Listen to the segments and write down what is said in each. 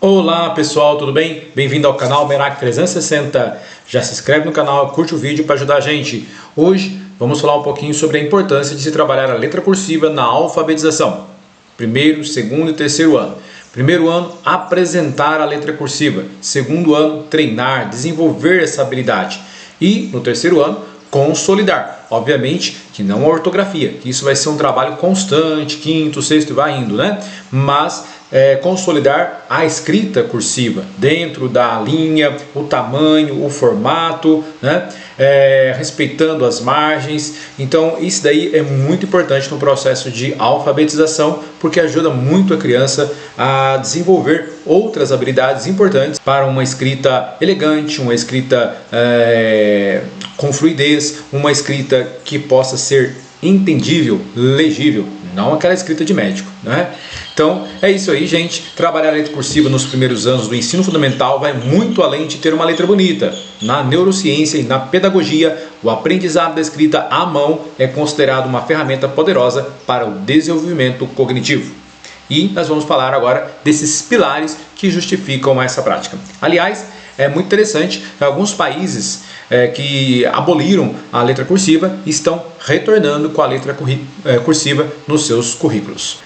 Olá pessoal, tudo bem? Bem-vindo ao canal Merak 360. Já se inscreve no canal, curte o vídeo para ajudar a gente. Hoje vamos falar um pouquinho sobre a importância de se trabalhar a letra cursiva na alfabetização. Primeiro, segundo e terceiro ano. Primeiro ano, apresentar a letra cursiva. Segundo ano, treinar, desenvolver essa habilidade. E no terceiro ano, consolidar. Obviamente que não a ortografia, que isso vai ser um trabalho constante, quinto, sexto e vai indo, né? Mas consolidar a escrita cursiva dentro da linha, o tamanho, o formato, né? Respeitando as margens. Então isso daí é muito importante no processo de alfabetização, porque ajuda muito a criança a desenvolver outras habilidades importantes para uma escrita elegante, uma escrita com fluidez, uma escrita que possa ser entendível, legível, não aquela escrita de médico, né? Então é isso aí, gente. Trabalhar a letra cursiva nos primeiros anos do ensino fundamental vai muito além de ter uma letra bonita. Na neurociência e na pedagogia, o aprendizado da escrita à mão é considerado uma ferramenta poderosa para o desenvolvimento cognitivo. E nós vamos falar agora desses pilares que justificam essa prática. Aliás, é muito interessante que alguns países que aboliram a letra cursiva estão retornando com a letra cursiva nos seus currículos.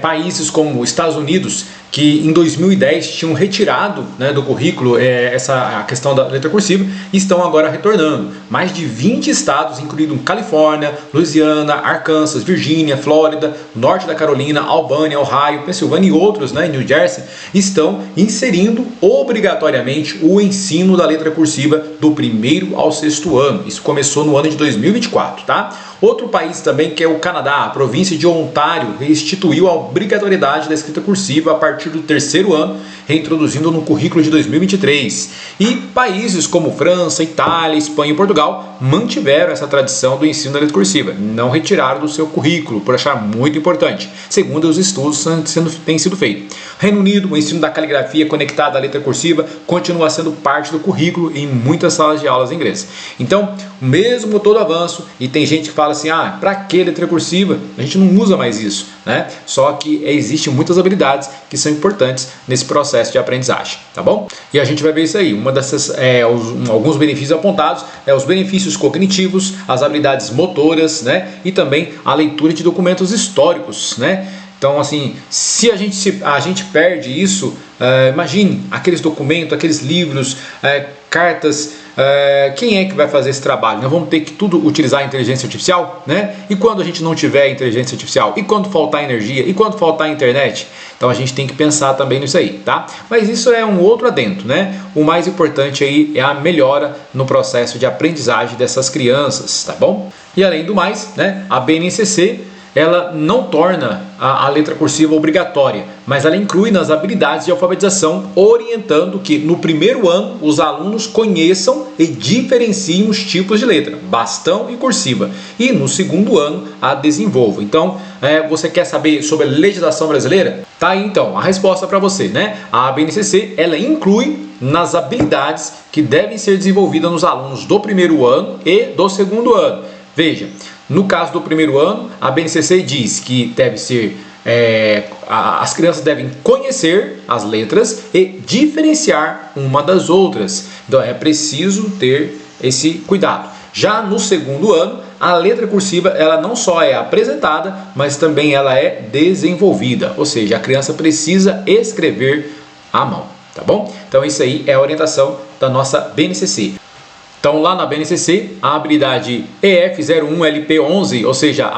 Países como Estados Unidos, que em 2010 tinham retirado, né, do currículo a questão da letra cursiva, estão agora retornando. Mais de 20 estados, incluindo Califórnia, Louisiana, Arkansas, Virgínia, Flórida, Norte da Carolina, Albânia, Ohio, Pensilvânia e outros, né, New Jersey, estão inserindo obrigatoriamente o ensino da letra cursiva do primeiro ao sexto ano. Isso começou no ano de 2024, tá? Outro país também, que é o Canadá, a província de Ontário, instituiu a obrigatoriedade da escrita cursiva a partir do terceiro ano, reintroduzindo no currículo de 2023. E países como França, Itália, Espanha e Portugal mantiveram essa tradição do ensino da letra cursiva, não retiraram do seu currículo, por achar muito importante, segundo os estudos têm sido feitos. Reino Unido, o ensino da caligrafia conectada à letra cursiva continua sendo parte do currículo em muitas salas de aulas em inglês. Então, mesmo todo avanço, e tem gente que fala assim, para que letra cursiva? A gente não usa mais isso, né? Só que existem muitas habilidades que são importantes nesse processo de aprendizagem, tá bom? E a gente vai ver isso aí. Uma dessas, alguns benefícios apontados os benefícios cognitivos, as habilidades motoras, né? E também a leitura de documentos históricos, né? Então, assim, se a gente perde isso, imagine aqueles documentos, aqueles livros, cartas. Quem é que vai fazer esse trabalho? Nós vamos ter que tudo utilizar a inteligência artificial, né? E quando a gente não tiver inteligência artificial? E quando faltar energia? E quando faltar internet? Então a gente tem que pensar também nisso aí, tá? Mas isso é um outro adendo, né? O mais importante aí é a melhora no processo de aprendizagem dessas crianças, tá bom? E além do mais, né? A BNCC, ela não torna a letra cursiva obrigatória, mas ela inclui nas habilidades de alfabetização, orientando que no primeiro ano os alunos conheçam e diferenciem os tipos de letra, bastão e cursiva, e no segundo ano a desenvolvam. Então, você quer saber sobre a legislação brasileira? Tá aí então a resposta para você, né? A BNCC, ela inclui nas habilidades que devem ser desenvolvidas nos alunos do primeiro ano e do segundo ano. Veja, no caso do primeiro ano, a BNCC diz que deve ser, as crianças devem conhecer as letras e diferenciar uma das outras. Então é preciso ter esse cuidado. Já no segundo ano, a letra cursiva ela não só é apresentada, mas também ela é desenvolvida. Ou seja, a criança precisa escrever à mão, tá bom? Então isso aí é a orientação da nossa BNCC. Então lá na BNCC, a habilidade EF01LP11, ou seja,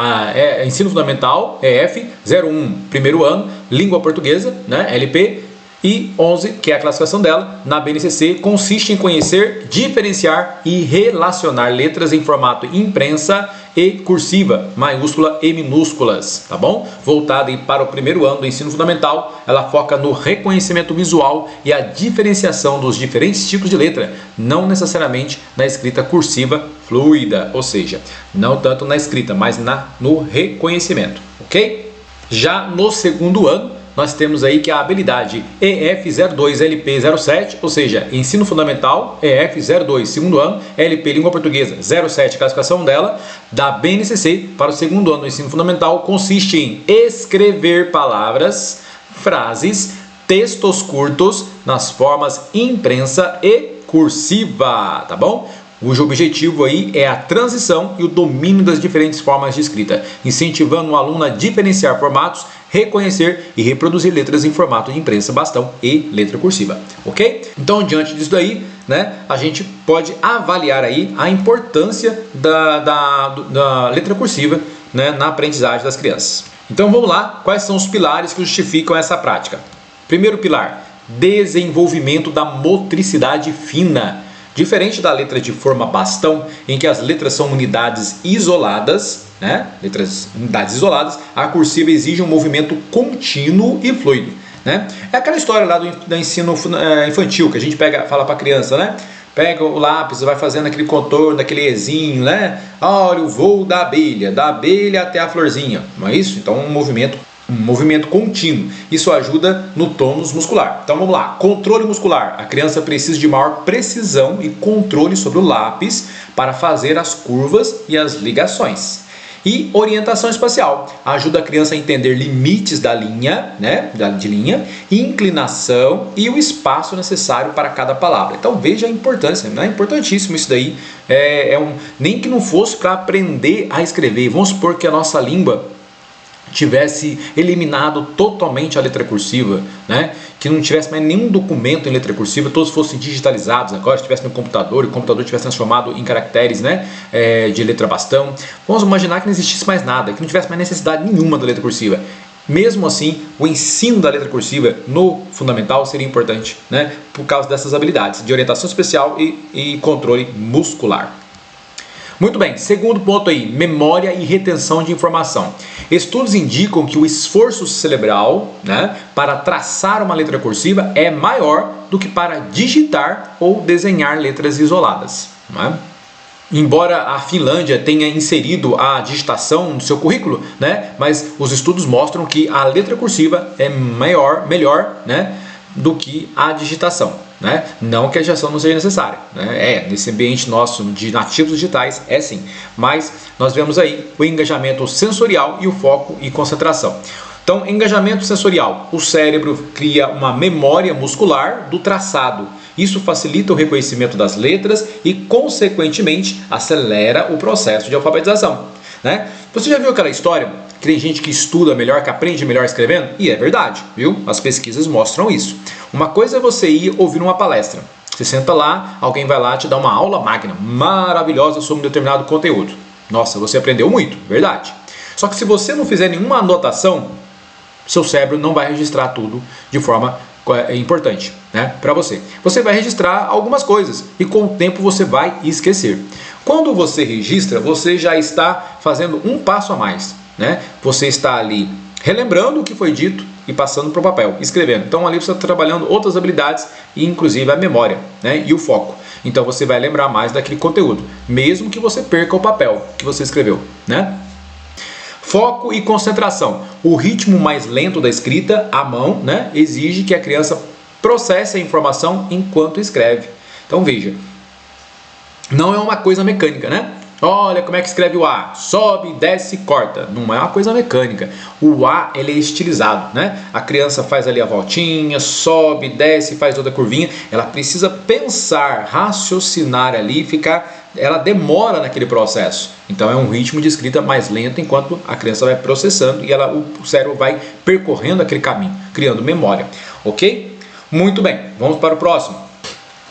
ensino fundamental, EF01, primeiro ano, língua portuguesa, né, LP, e 11, que é a classificação dela, na BNCC, consiste em conhecer, diferenciar e relacionar letras em formato imprensa e cursiva, maiúscula e minúsculas, tá bom? Voltada aí para o primeiro ano do ensino fundamental, ela foca no reconhecimento visual e a diferenciação dos diferentes tipos de letra, não necessariamente na escrita cursiva fluida, ou seja, não tanto na escrita, mas no reconhecimento, ok? Já no segundo ano, nós temos aí que a habilidade EF02LP07, ou seja, ensino fundamental, EF02, segundo ano, LP Língua Portuguesa 07, classificação dela, da BNCC para o segundo ano do ensino fundamental, consiste em escrever palavras, frases, textos curtos nas formas imprensa e cursiva, tá bom? Cujo objetivo aí é a transição e o domínio das diferentes formas de escrita, incentivando o aluno a diferenciar formatos, reconhecer e reproduzir letras em formato de imprensa, bastão e letra cursiva, ok? Então, diante disso daí, né, a gente pode avaliar aí a importância da letra cursiva, né, na aprendizagem das crianças. Então, vamos lá, quais são os pilares que justificam essa prática? Primeiro pilar, desenvolvimento da motricidade fina. Diferente da letra de forma bastão, em que as letras são unidades isoladas, né? Unidades isoladas, a cursiva exige um movimento contínuo e fluido, né? É aquela história lá do ensino infantil, que a gente fala para a criança, né? Pega o lápis, vai fazendo aquele contorno, daquele ezinho, né? Olha o voo da abelha até a florzinha, não é isso? Então um movimento contínuo. Isso ajuda no tônus muscular. Então vamos lá. Controle muscular. A criança precisa de maior precisão e controle sobre o lápis para fazer as curvas e as ligações. E orientação espacial. Ajuda a criança a entender limites da linha, né, de linha, inclinação e o espaço necessário para cada palavra. Então veja a importância, né? É importantíssimo isso daí. Nem que não fosse para aprender a escrever. Vamos supor que a nossa língua tivesse eliminado totalmente a letra cursiva, né? Que não tivesse mais nenhum documento em letra cursiva, todos fossem digitalizados agora, estivesse no computador e o computador tivesse transformado em caracteres, né, de letra bastão. Vamos imaginar que não existisse mais nada, que não tivesse mais necessidade nenhuma da letra cursiva. Mesmo assim, o ensino da letra cursiva no fundamental seria importante, né, por causa dessas habilidades de orientação especial e controle muscular. Muito bem, segundo ponto aí, memória e retenção de informação. Estudos indicam que o esforço cerebral, né, para traçar uma letra cursiva é maior do que para digitar ou desenhar letras isoladas, né? Embora a Finlândia tenha inserido a digitação no seu currículo, né, mas os estudos mostram que a letra cursiva é melhor, né, do que a digitação. Né? Não que a digitação não seja necessária, né? Nesse ambiente nosso de nativos digitais é sim, mas nós vemos aí o engajamento sensorial e o foco e concentração. Então, engajamento sensorial, o cérebro cria uma memória muscular do traçado. Isso facilita o reconhecimento das letras e, consequentemente, acelera o processo de alfabetização, né? Você já viu aquela história que tem gente que estuda melhor, que aprende melhor escrevendo? E é verdade, viu? As pesquisas mostram isso. Uma coisa é você ir ouvir uma palestra. Você senta lá, alguém vai lá te dar uma aula magna, maravilhosa sobre um determinado conteúdo. Nossa, você aprendeu muito, verdade. Só que se você não fizer nenhuma anotação, seu cérebro não vai registrar tudo de forma importante, né, para você. Você vai registrar algumas coisas e com o tempo você vai esquecer. Quando você registra, você já está fazendo um passo a mais, né? Você está ali relembrando o que foi dito e passando para o papel, escrevendo. Então ali você está trabalhando outras habilidades, inclusive a memória, né, e o foco. Então você vai lembrar mais daquele conteúdo, mesmo que você perca o papel que você escreveu, né? Foco e concentração. O ritmo mais lento da escrita à mão, né, exige que a criança processe a informação enquanto escreve. Então veja, não é uma coisa mecânica, né? Olha como é que escreve o A, sobe, desce, corta. Não é uma coisa mecânica. O A, ele é estilizado, né? A criança faz ali a voltinha, sobe, desce, faz toda a curvinha. Ela precisa pensar, raciocinar ali, ela demora naquele processo. Então é um ritmo de escrita mais lento enquanto a criança vai processando e o cérebro vai percorrendo aquele caminho, criando memória. Ok? Muito bem, vamos para o próximo.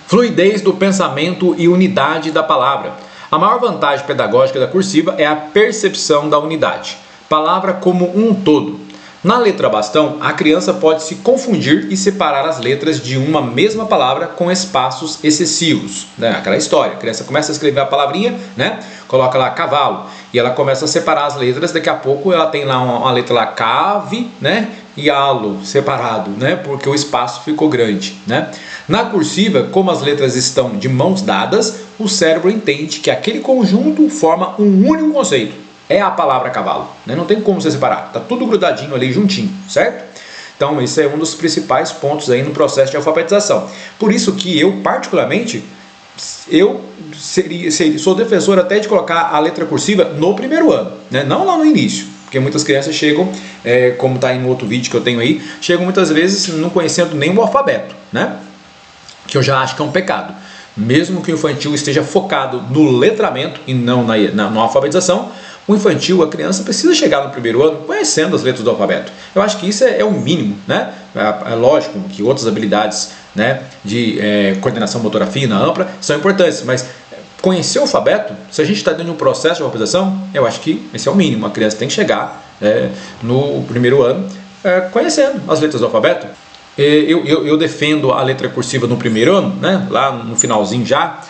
Fluidez do pensamento e unidade da palavra. A maior vantagem pedagógica da cursiva é a percepção da unidade, palavra como um todo. Na letra bastão, a criança pode se confundir e separar as letras de uma mesma palavra com espaços excessivos, né? Aquela história, a criança começa a escrever a palavrinha, né? Coloca lá cavalo e ela começa a separar as letras, daqui a pouco ela tem lá uma letra lá cave, né? E alo separado, né? Porque o espaço ficou grande, né? Na cursiva, como as letras estão de mãos dadas, o cérebro entende que aquele conjunto forma um único conceito. É a palavra cavalo, né? Não tem como você separar, tá tudo grudadinho ali, juntinho, certo? Então esse é um dos principais pontos aí no processo de alfabetização. Por isso que eu, particularmente, sou defensor até de colocar a letra cursiva no primeiro ano, né? Não lá no início, porque muitas crianças chegam, como está aí no outro vídeo que eu tenho aí, chegam muitas vezes não conhecendo nem o alfabeto, né? Que eu já acho que é um pecado. Mesmo que o infantil esteja focado no letramento e não na alfabetização, o infantil, a criança precisa chegar no primeiro ano conhecendo as letras do alfabeto. Eu acho que isso é o mínimo, né? É lógico que outras habilidades, né, de coordenação motora fina, ampla, são importantes, mas conhecer o alfabeto, se a gente está dentro de um processo de alfabetização, eu acho que esse é o mínimo. A criança tem que chegar no primeiro ano conhecendo as letras do alfabeto. Eu defendo a letra cursiva no primeiro ano, né, lá no finalzinho já,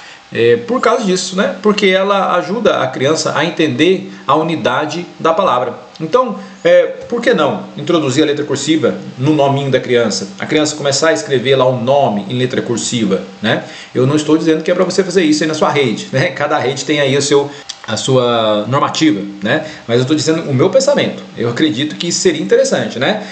por causa disso, né, porque ela ajuda a criança a entender a unidade da palavra. Então, por que não introduzir a letra cursiva no nominho da criança? A criança começar a escrever lá o nome em letra cursiva, né? Eu não estou dizendo que é para você fazer isso aí na sua rede, né? Cada rede tem aí a sua normativa, né? Mas eu estou dizendo o meu pensamento. Eu acredito que isso seria interessante, né?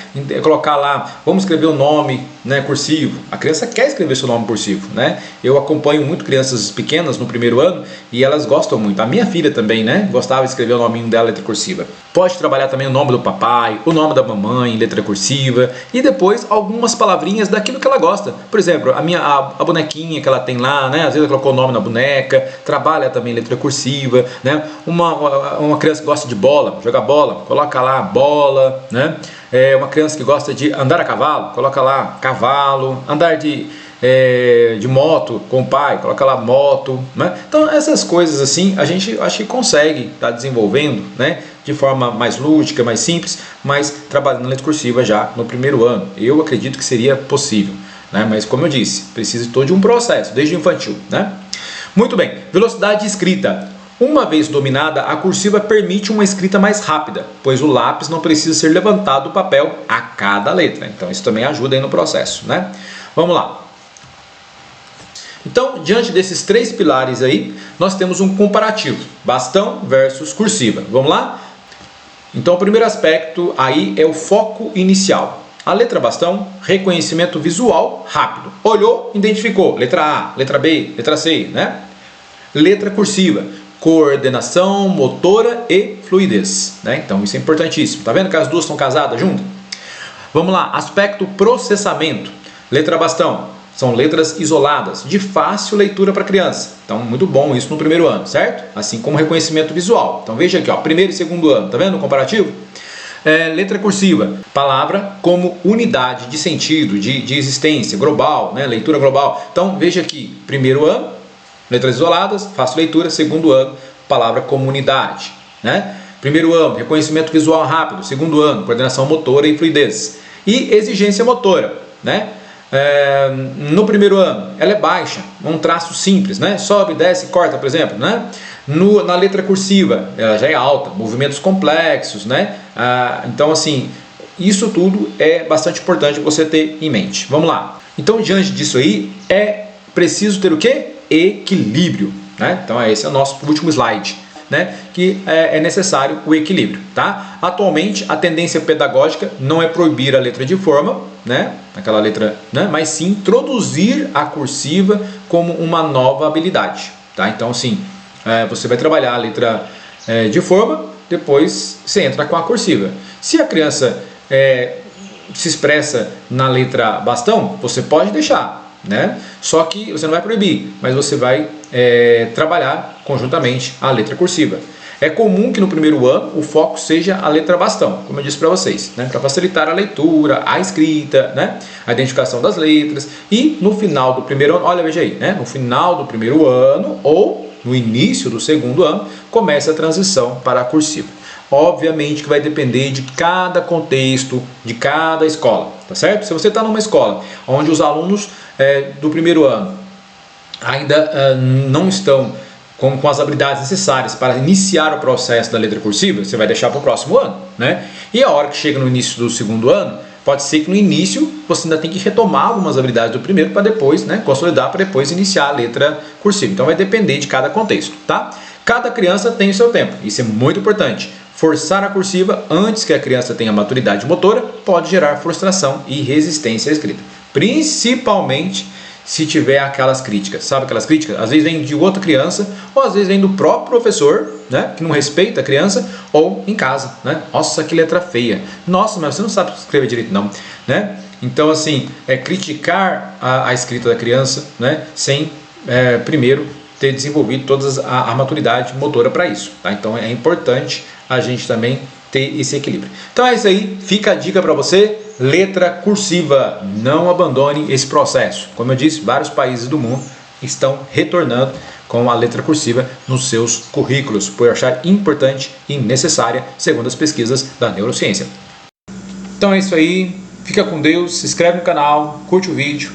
Colocar lá, vamos escrever o nome, né, cursivo. A criança quer escrever seu nome cursivo, né? Eu acompanho muito crianças pequenas no primeiro ano e elas gostam muito. A minha filha também, né? Gostava de escrever o nominho dela em letra cursiva. Pode trabalhar também o nome do papai, o nome da mamãe em letra cursiva e depois algumas palavrinhas daquilo que ela gosta. Por exemplo, a bonequinha que ela tem lá, né? Às vezes ela colocou o nome na boneca, trabalha também em letra cursiva, né? Uma criança que gosta de bola, jogar bola, coloca lá bola, né? Uma criança que gosta de andar a cavalo, coloca lá cavalo, andar de moto com o pai, coloca lá moto, né? Então essas coisas assim a gente acho que consegue estar desenvolvendo, né, de forma mais lúdica, mais simples, mas trabalhando na letra cursiva já no primeiro ano. Eu acredito que seria possível, né? Mas como eu disse, precisa de todo um processo, desde o infantil, né? Muito bem, velocidade de escrita. Uma vez dominada, a cursiva permite uma escrita mais rápida, pois o lápis não precisa ser levantado do papel a cada letra. Então isso também ajuda aí no processo, né? Vamos lá. Então, diante desses três pilares aí, nós temos um comparativo, bastão versus cursiva. Vamos lá? Então, o primeiro aspecto aí é o foco inicial. A letra bastão, reconhecimento visual rápido. Olhou, identificou. Letra A, letra B, letra C, né? Letra cursiva, coordenação motora e fluidez, né? Então, isso é importantíssimo. Tá vendo que as duas estão casadas juntas? Vamos lá, aspecto processamento. Letra bastão, são letras isoladas, de fácil leitura para criança. Então, muito bom isso no primeiro ano, certo? Assim como reconhecimento visual. Então, veja aqui, ó, primeiro e segundo ano, tá vendo o comparativo? Letra cursiva, palavra como unidade de sentido, de existência, global, né? Leitura global. Então, veja aqui, primeiro ano, letras isoladas, fácil leitura. Segundo ano, palavra como unidade, né? Primeiro ano, reconhecimento visual rápido. Segundo ano, coordenação motora e fluidez. E exigência motora, né? No primeiro ano, ela é baixa, um traço simples, né? Sobe, desce, corta, por exemplo, né? Na letra cursiva, ela já é alta, movimentos complexos, né? Então, assim, isso tudo é bastante importante você ter em mente. Vamos lá. Então, diante disso aí, é preciso ter o quê? Equilíbrio, né? Então, esse é o nosso último slide, né? Que é necessário o equilíbrio, tá? Atualmente, a tendência pedagógica não é proibir a letra de forma, né? Aquela letra, né? Mas sim introduzir a cursiva como uma nova habilidade, tá? Então, assim, você vai trabalhar a letra de forma, depois você entra com a cursiva. Se a criança se expressa na letra bastão, você pode deixar, né? Só que você não vai proibir, mas você vai trabalhar conjuntamente a letra cursiva. É comum que no primeiro ano o foco seja a letra bastão, como eu disse para vocês, né? Para facilitar a leitura, a escrita, né? A identificação das letras. E no final do primeiro ano, olha, veja aí, né? No final do primeiro ano ou no início do segundo ano, começa a transição para a cursiva. Obviamente que vai depender de cada contexto, de cada escola, tá certo? Se você está numa escola onde os alunos do primeiro ano ainda não estão com as habilidades necessárias para iniciar o processo da letra cursiva, você vai deixar para o próximo ano, né? E a hora que chega no início do segundo ano, pode ser que no início você ainda tem que retomar algumas habilidades do primeiro para depois, né, consolidar para depois iniciar a letra cursiva. Então vai depender de cada contexto, tá? Cada criança tem o seu tempo, isso é muito importante. Forçar a cursiva antes que a criança tenha maturidade motora pode gerar frustração e resistência à escrita, principalmente se tiver aquelas críticas, sabe aquelas críticas? Às vezes vem de outra criança ou às vezes vem do próprio professor, né, que não respeita a criança, ou em casa, né? Nossa, que letra feia. Nossa, mas você não sabe escrever direito não, né? Então, assim, criticar a escrita da criança, né, sem primeiro ter desenvolvido toda a maturidade motora para isso, tá? Então é importante a gente também ter esse equilíbrio. Então é isso aí, fica a dica para você, letra cursiva, não abandone esse processo. Como eu disse, vários países do mundo estão retornando com a letra cursiva nos seus currículos, por achar importante e necessária, segundo as pesquisas da neurociência. Então é isso aí, fica com Deus, se inscreve no canal, curte o vídeo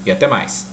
e até mais.